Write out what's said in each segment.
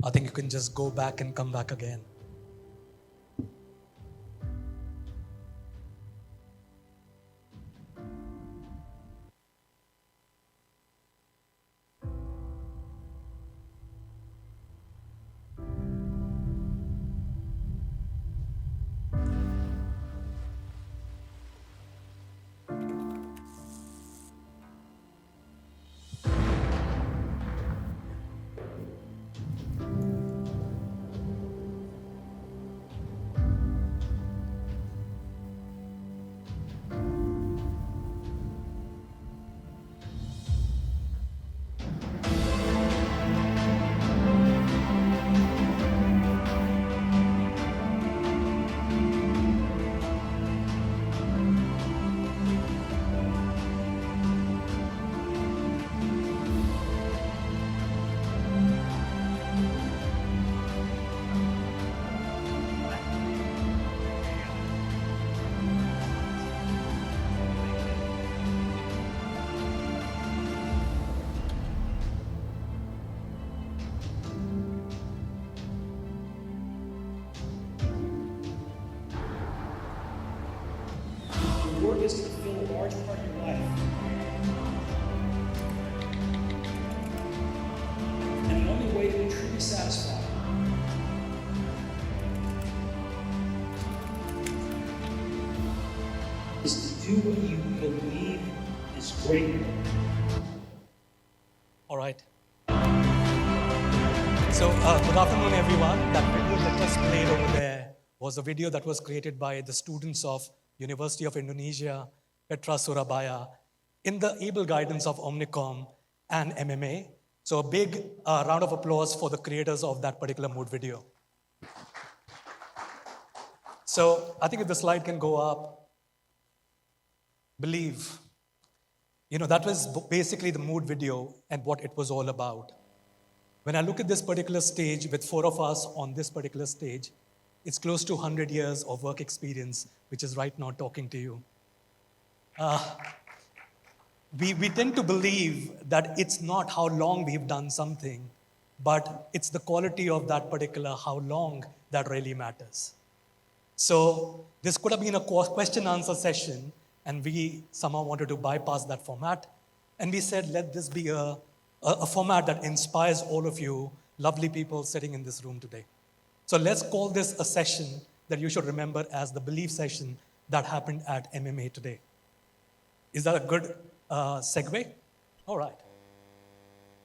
I think you can just go back and come back again. Work is to fill a large part of your life. And the only way to be truly satisfied is to do what you believe is great. All right. So, good afternoon, everyone. That video that just played over there was a video that was created by the students of University of Indonesia, Petra Surabaya, in the able guidance of Omnicom and MMA. So a big round of applause for the creators of that particular mood video. So I think if the slide can go up, believe. That was basically the mood video and what it was all about. When I look at this particular stage with 4 of us on this particular stage, it's close to 100 years of work experience, which is right now talking to you. We tend to believe that it's not how long we've done something, but it's the quality of that particular how long that really matters. So this could have been a question-answer session, and we somehow wanted to bypass that format. And we said, let this be a format that inspires all of you lovely people sitting in this room today. So let's call this a session that you should remember as the belief session that happened at MMA today. Is that a good segue? All right.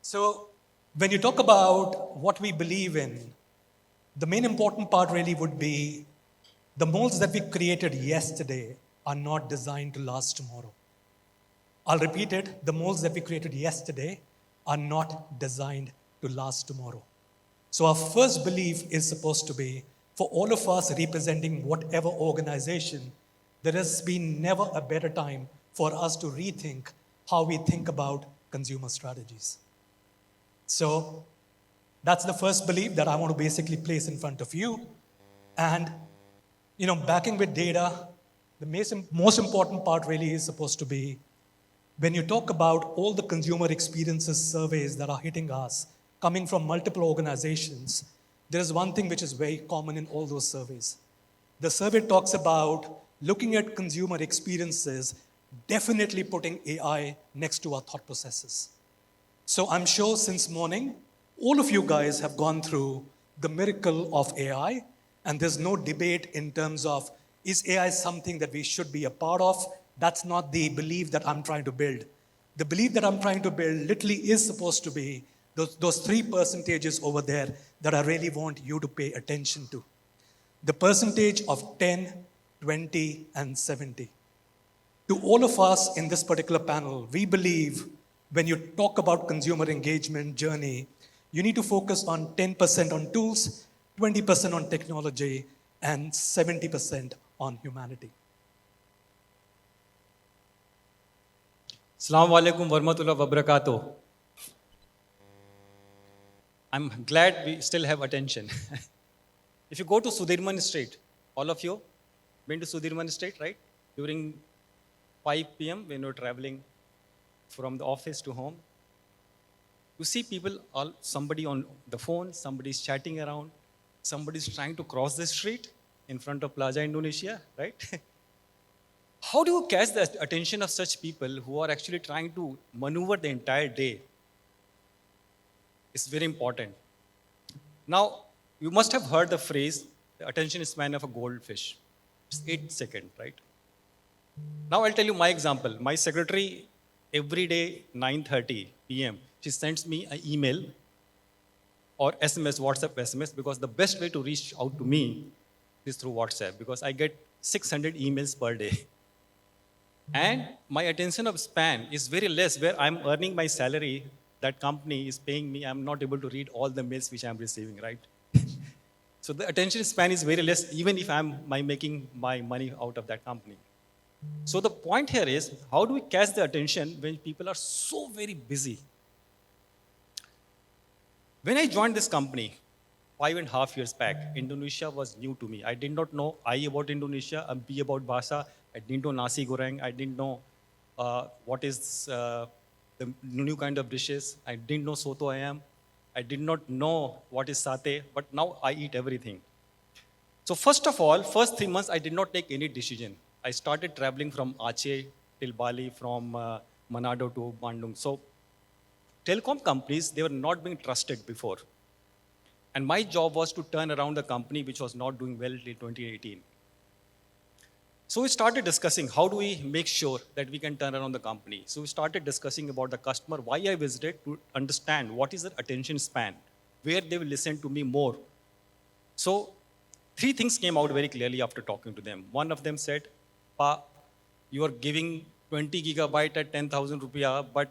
So when you talk about what we believe in, the main important part really would be the molds that we created yesterday are not designed to last tomorrow. I'll repeat it. The molds that we created yesterday are not designed to last tomorrow. So our first belief is supposed to be, for all of us representing whatever organization, there has been never a better time for us to rethink how we think about consumer strategies. So that's the first belief that I want to basically place in front of you. And, backing with data, the most important part really is supposed to be, when you talk about all the consumer experiences surveys that are hitting us, coming from multiple organizations, there is one thing which is very common in all those surveys. The survey talks about looking at consumer experiences, definitely putting AI next to our thought processes. So I'm sure since morning, all of you guys have gone through the miracle of AI, and there's no debate in terms of, is AI something that we should be a part of? That's not the belief that I'm trying to build. The belief that I'm trying to build literally is supposed to be those 3 percentages over there that I really want you to pay attention to. The percentage of 10, 20, and 70. To all of us in this particular panel, we believe when you talk about consumer engagement journey, you need to focus on 10% on tools, 20% on technology, and 70% on humanity. Assalamu alaikum warahmatullahi wabarakatuh. I'm glad we still have attention. If you go to Sudirman Street, all of you been to Sudirman Street, right? During 5 p.m. when you're traveling from the office to home, You see people, somebody on the phone, somebody's chatting around, somebody's trying to cross the street in front of Plaza Indonesia, right? How do you catch the attention of such people who are actually trying to maneuver the entire day? It's very important. Now, you must have heard the phrase, the attention span of a goldfish. It's 8 seconds, right? Now I'll tell you my example. My secretary, every day, 9:30 p.m., she sends me an email or SMS, WhatsApp SMS, because the best way to reach out to me is through WhatsApp, because I get 600 emails per day. And my attention of span is very less, where I'm earning my salary, that company is paying me, I'm not able to read all the mails which I'm receiving, right? So the attention span is very less, even if I'm making my money out of that company. So the point here is, how do we catch the attention when people are so very busy? When I joined this company 5.5 years back, Indonesia was new to me. I did not know I about Indonesia, and B about Bahasa. I didn't know nasi goreng. I didn't know what is the new kind of dishes. I didn't know soto ayam. I did not know what is satay, but now I eat everything. So first of all, first 3 months, I did not take any decision. I started traveling from Aceh till Bali, from Manado to Bandung. So telecom companies, they were not being trusted before. And my job was to turn around the company which was not doing well till 2018. So we started discussing, how do we make sure that we can turn around the company? So we started discussing about the customer, why I visited, to understand what is the attention span, where they will listen to me more. So 3 things came out very clearly after talking to them. One of them said, Pa, you are giving 20 gigabyte at 10,000 rupiah, but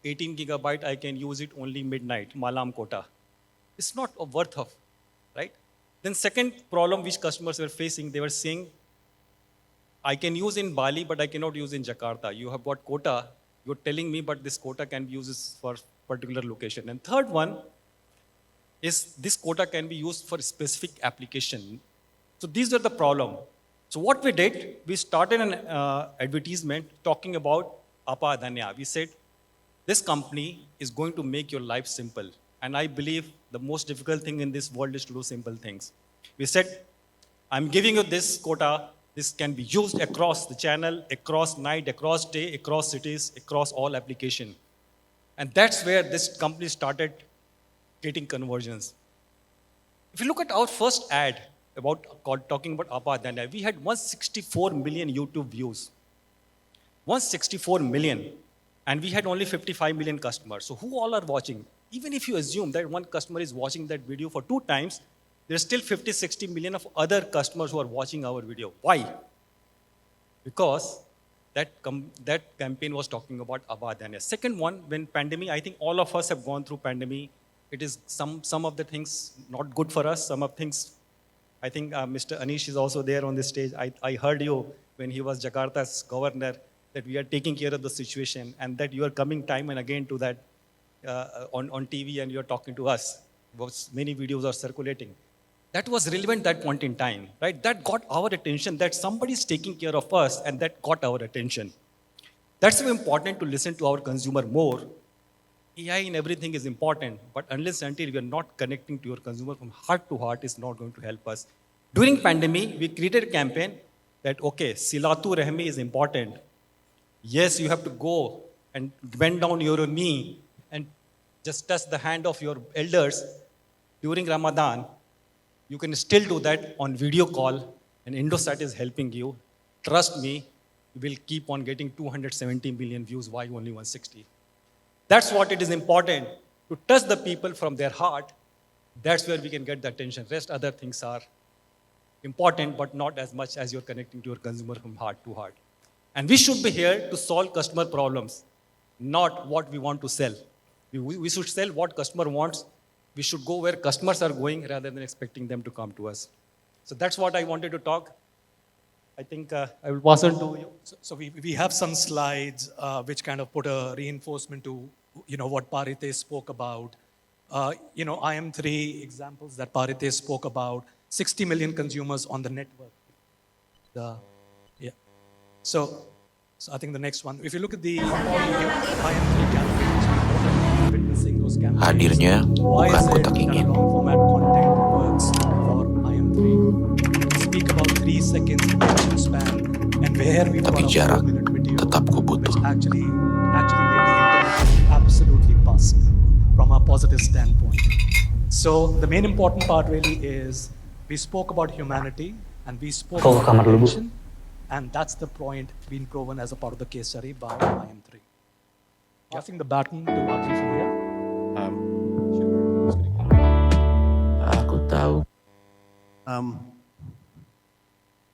18 gigabyte, I can use it only midnight, malam kota. It's not a worth of, right? Then second problem which customers were facing, they were saying, I can use in Bali, but I cannot use in Jakarta. You have got quota, you're telling me, but this quota can be used for particular location. And third one is, this quota can be used for specific application. So these are the problem. So what we did, we started an advertisement talking about Apa Dhanya. We said, this company is going to make your life simple. And I believe the most difficult thing in this world is to do simple things. We said, I'm giving you this quota. This can be used across the channel, across night, across day, across cities, across all application. And that's where this company started getting conversions. If you look at our first ad talking about Apa Dhanya, we had 164 million YouTube views. 164 million. And we had only 55 million customers. So who all are watching? Even if you assume that one customer is watching that video for 2 times, there's still 50, 60 million of other customers who are watching our video. Why? Because that campaign was talking about Apa Dhanya. Second one, when pandemic, I think all of us have gone through pandemic. It is some of the things not good for us, some of things, I think Mr. Anish is also there on the stage. I heard you when he was Jakarta's governor, that we are taking care of the situation, and that you are coming time and again to that on TV and you're talking to us. Many videos are circulating. That was relevant that point in time, right? That got our attention, that somebody is taking care of us, and that got our attention. That's why important to listen to our consumer more. AI in everything is important, but unless until we are not connecting to your consumer from heart to heart, is not going to help us. During pandemic, we created a campaign that, okay, Silatu Rahmi is important. Yes, you have to go and bend down your knee and just touch the hand of your elders during Ramadan. You can still do that on video call, and Indosat is helping you. Trust me, you will keep on getting 270 million views. Why only 160? That's what it is important, to touch the people from their heart. That's where we can get the attention. Rest other things are important, but not as much as you're connecting to your consumer from heart to heart. And we should be here to solve customer problems, not what we want to sell. We should sell what customer wants. We should go where customers are going rather than expecting them to come to us. So that's what I wanted to talk. I think I will pass on to you. So we have some slides which kind of put a reinforcement to what Ritesh spoke about. IM3 examples that Ritesh spoke about. 60 million consumers on the network. So I think the next one. If you look at the IM3 campaigns, influencing those campaigns? Hadirnya Why bukan is it kotak that a ingin. long format content works for IM3? Speak about 3 seconds attention span and where we've Tapi got a jarak 4-minute video, tetap ku butuh. which actually made the internet absolutely bust from a positive standpoint. So the main important part really is we spoke about humanity and we spoke Kau ke about kamar dulu, Bu. attention, and that's the point being proven as a part of the case study by IM3. Passing the baton to Adri from here. Aku tahu.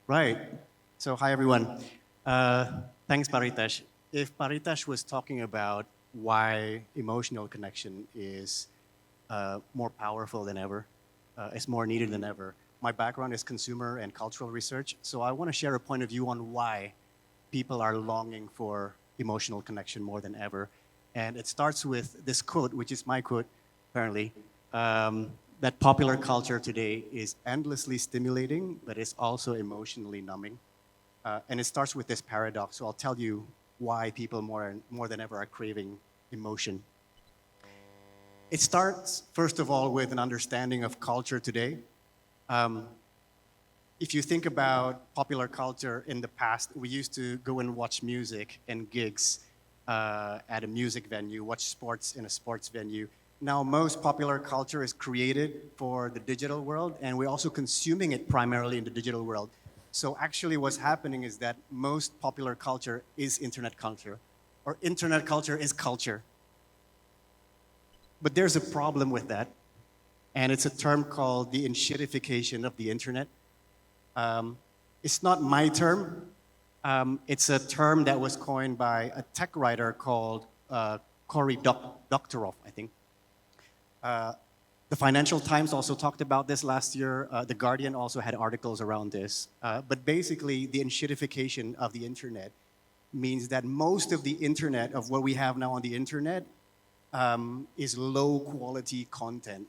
Right. So, hi everyone. Thanks, Ritesh. If Ritesh was talking about why emotional connection is more powerful than ever, is more needed than ever, my background is consumer and cultural research, so I want to share a point of view on why people are longing for emotional connection more than ever. And it starts with this quote, which is my quote, apparently, that popular culture today is endlessly stimulating, but it's also emotionally numbing. And it starts with this paradox. So I'll tell you why people more than ever are craving emotion. It starts, first of all, with an understanding of culture today. If you think about popular culture in the past, we used to go and watch music and gigs at a music venue, watch sports in a sports venue. Now, most popular culture is created for the digital world, and we're also consuming it primarily in the digital world. So actually what's happening is that most popular culture is internet culture, or internet culture is culture. But there's a problem with that, and it's a term called the inshitification of the internet. It's not my term. It's a term that was coined by a tech writer called Cory Doctorow, I think. The Financial Times also talked about this last year. The Guardian also had articles around this. But basically, the inshitification of the internet means that most of the internet, of what we have now on the internet, is low quality content.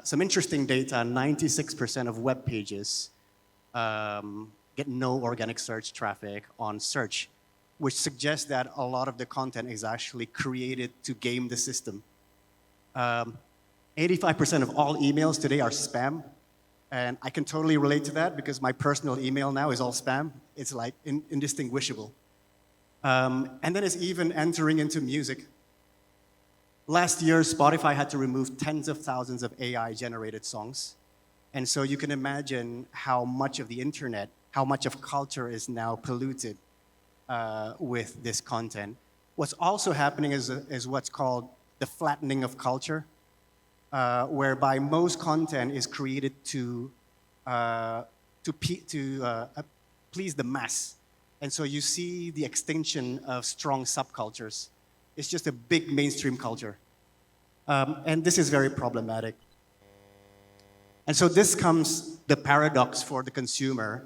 Some interesting data, 96% of web pages get no organic search traffic on search, which suggests that a lot of the content is actually created to game the system. 85% of all emails today are spam, and I can totally relate to that because my personal email now is all spam. It's like indistinguishable. And then it's even entering into music. Last year, Spotify had to remove tens of thousands of AI-generated songs. And so you can imagine how much of the internet, how much of culture is now polluted with this content. What's also happening is what's called the flattening of culture, whereby most content is created to please the mass. And so you see the extinction of strong subcultures. It's just a big mainstream culture. And this is very problematic. And so this comes the paradox for the consumer.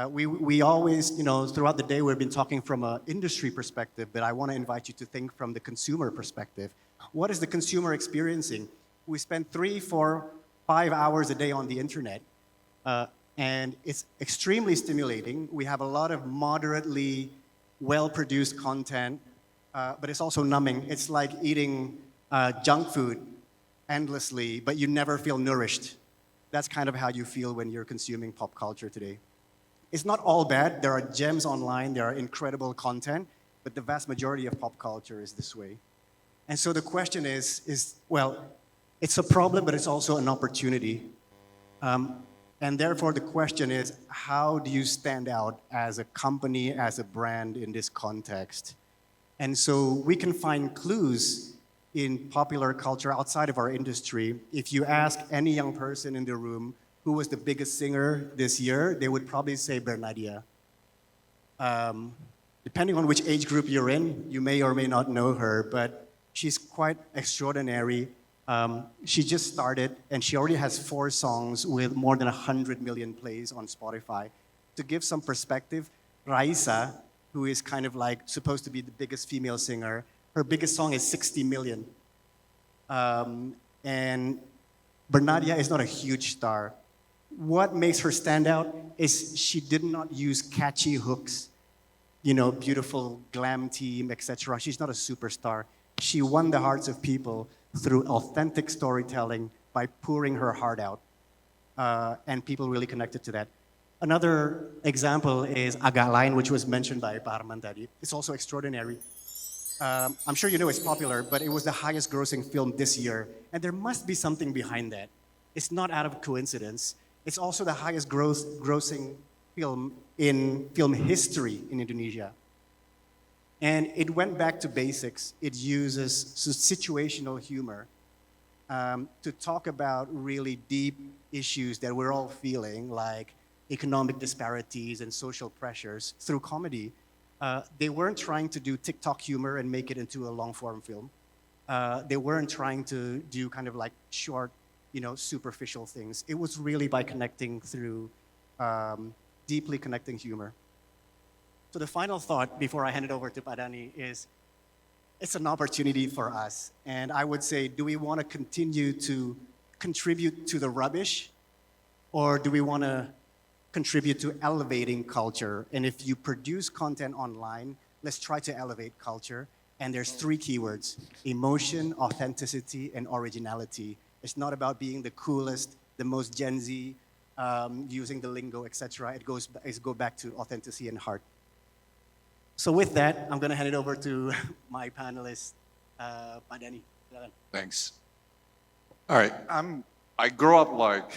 We always, throughout the day, we've been talking from an industry perspective, but I want to invite you to think from the consumer perspective. What is the consumer experiencing? We spend 3, 4, 5 hours a day on the internet, and it's extremely stimulating. We have a lot of moderately well-produced content, but it's also numbing. It's like eating junk food endlessly, but you never feel nourished. That's kind of how you feel when you're consuming pop culture today. It's not all bad. There are gems online. There are incredible content, but the vast majority of pop culture is this way. And so the question is well, it's a problem, but it's also an opportunity. And therefore, the question is, how do you stand out as a company, as a brand in this context? And so we can find clues in popular culture outside of our industry. If you ask any young person in the room who was the biggest singer this year, they would probably say Bernadia. Depending on which age group you're in, you may or may not know her, but she's quite extraordinary. She just started, and she already has 4 songs with more than 100 million plays on Spotify. To give some perspective, Raisa, who is kind of like supposed to be the biggest female singer, her biggest song is 60 million. And Bernadia is not a huge star. What makes her stand out is she did not use catchy hooks, beautiful glam team, etc. She's not a superstar. She won the hearts of people through authentic storytelling by pouring her heart out. And people really connected to that. Another example is Agak Lain, which was mentioned by Pak Harman tadi. It's also extraordinary. I'm sure you know it's popular, but it was the highest grossing film this year. And there must be something behind that. It's not out of coincidence. It's also the highest grossing film in film history in Indonesia. And it went back to basics. It uses situational humor to talk about really deep issues that we're all feeling, like economic disparities and social pressures, through comedy. They weren't trying to do TikTok humor and make it into a long-form film. They weren't trying to do kind of like short, superficial things. It was really by connecting through deeply connecting humor. So the final thought before I hand it over to Padani is, it's an opportunity for us. And I would say, do we want to continue to contribute to the rubbish? Or do we want to contribute to elevating culture? And if you produce content online, let's try to elevate culture. And there's 3 keywords: emotion, authenticity, and originality. It's not about being the coolest, the most Gen Z, using the lingo, etc. It goes back to authenticity and heart. So with that, I'm going to hand it over to my panelist, Pak Dani. Thanks. All right, I grew up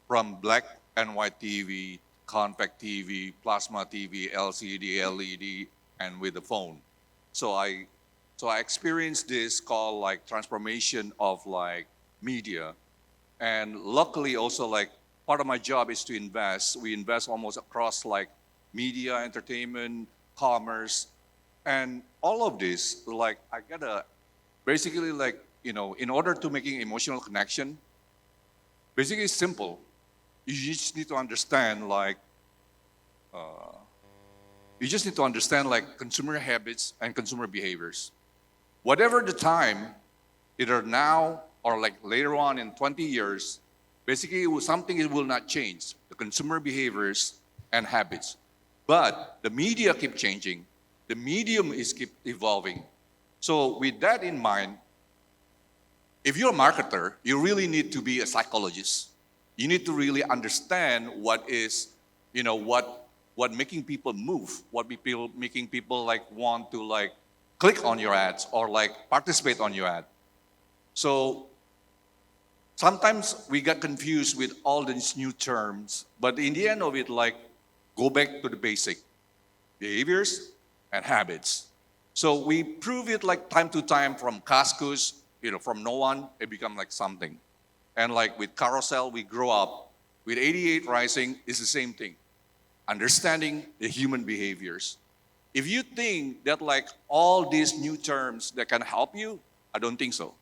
from black and white TV, compact TV, plasma TV, LCD, LED, and with the phone. So I experienced this called transformation of media, and luckily also part of my job is to invest. We invest almost across media, entertainment, commerce, and all of this. I gotta basically in order to making emotional connection, basically it's simple. You just need to understand consumer habits and consumer behaviors. Whatever the time, either now or later on in 20 years, basically something it will not change, the consumer behaviors and habits. But the media keep changing. The medium is keep evolving. So with that in mind, if you're a marketer, you really need to be a psychologist. You need to really understand what is, what making people move, what making people want to click on your ads or participate on your ad. So sometimes we get confused with all these new terms, but in the end of it, go back to the basic behaviors and habits. So we prove it time to time from Cascos, from no one, it become something. And with Carousel, we grow up. With 88 Rising, it's the same thing. Understanding the human behaviors. If you think that all these new terms that can help you, I don't think so.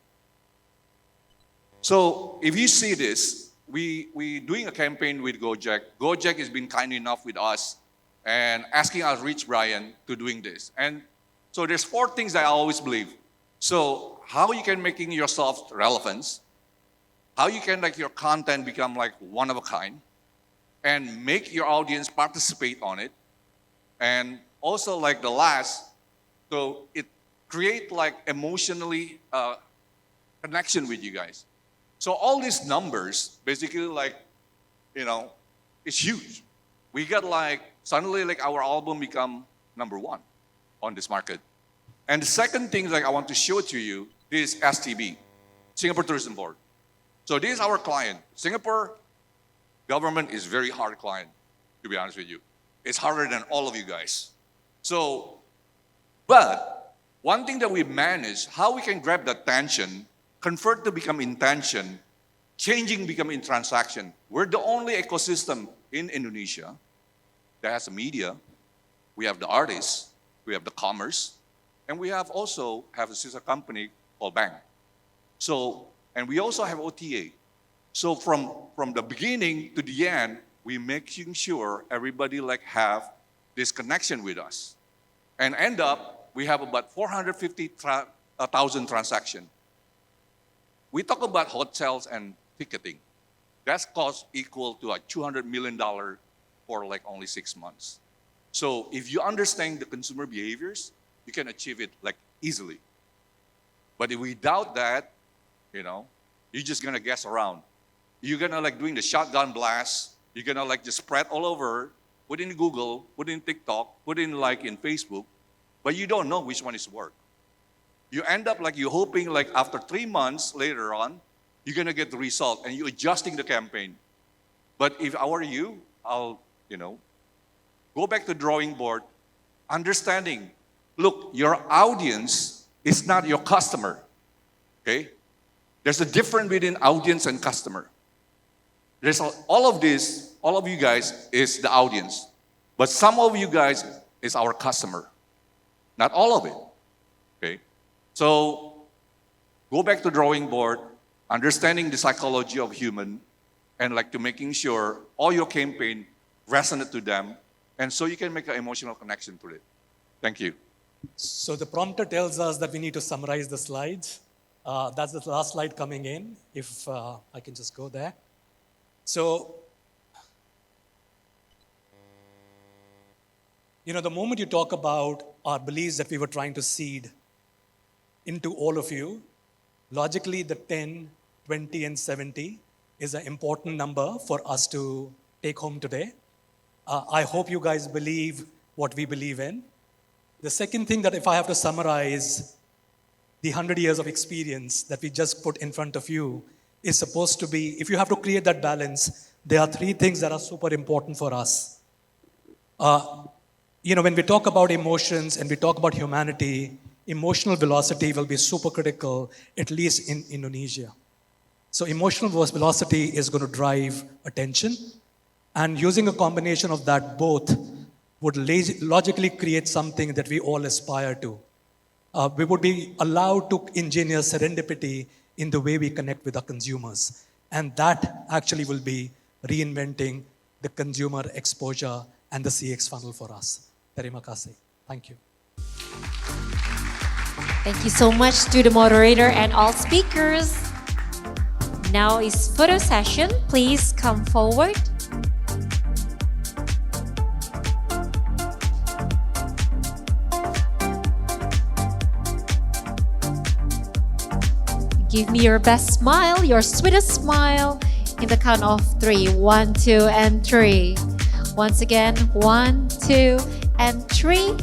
So if you see this, we doing a campaign with Gojek. Gojek has been kind enough with us and asking us reach Brian to doing this. And so there's 4 things that I always believe. So how you can making yourself relevant, how you can your content become one of a kind, and make your audience participate on it, and also the last, so it create emotionally connection with you guys. So all these numbers, basically it's huge. We got suddenly our album become #1 on this market. And the second thing I want to show to you is STB, Singapore Tourism Board. So this is our client. Singapore government is very hard client, to be honest with you. It's harder than all of you guys. So, but one thing that we manage, how we can grab the attention, convert to become intention, changing become in transaction. We're the only ecosystem in Indonesia that has a media. We have the artists, we have the commerce, and we have also have a sister company called Bank. So, and we also have OTA. So from the beginning to the end, we making sure everybody have this connection with us. And end up, we have about 450,000 transactions. We talk about hotels and ticketing. That's cost equal to $200 million for only 6 months. So if you understand the consumer behaviors, you can achieve it easily. But if without that, you know. You're just gonna guess around. You're gonna like doing the shotgun blast. You're gonna like just spread all over, put in Google, put in TikTok, put in like in Facebook, but you don't know which one is work. You end up like you're hoping like after 3 months later on, you're gonna get the result and you're adjusting the campaign. But if I were you, I'll, go back to the drawing board, understanding, look, your audience is not your customer, okay? There's a difference between audience and customer. All of you guys is the audience, but some of you guys is our customer. Not all of it, okay? So go back to the drawing board, understanding the psychology of human, and like to making sure all your campaign resonate to them, and so you can make an emotional connection to it. Thank you. So the prompter tells us that we need to summarize the slides. That's the last slide coming in, if I can just go there. So, the moment you talk about our beliefs that we were trying to seed into all of you, logically the 10, 20, and 70 is an important number for us to take home today. I hope you guys believe what we believe in. The second thing that if I have to summarize the 100 years of experience that we just put in front of you is supposed to be, if you have to create that balance, there are 3 things that are super important for us. When we talk about emotions and we talk about humanity, emotional velocity will be super critical, at least in Indonesia. So emotional velocity is going to drive attention, and using a combination of that both would logically create something that we all aspire to. We would be allowed to engineer serendipity in the way we connect with our consumers. And that actually will be reinventing the consumer exposure and the CX funnel for us. Terima kasih. Thank you. Thank you so much to the moderator and all speakers. Now is photo session. Please come forward. Give me your best smile, your sweetest smile in the count of 3. 1, 2, and 3. Once again, 1, 2, and 3.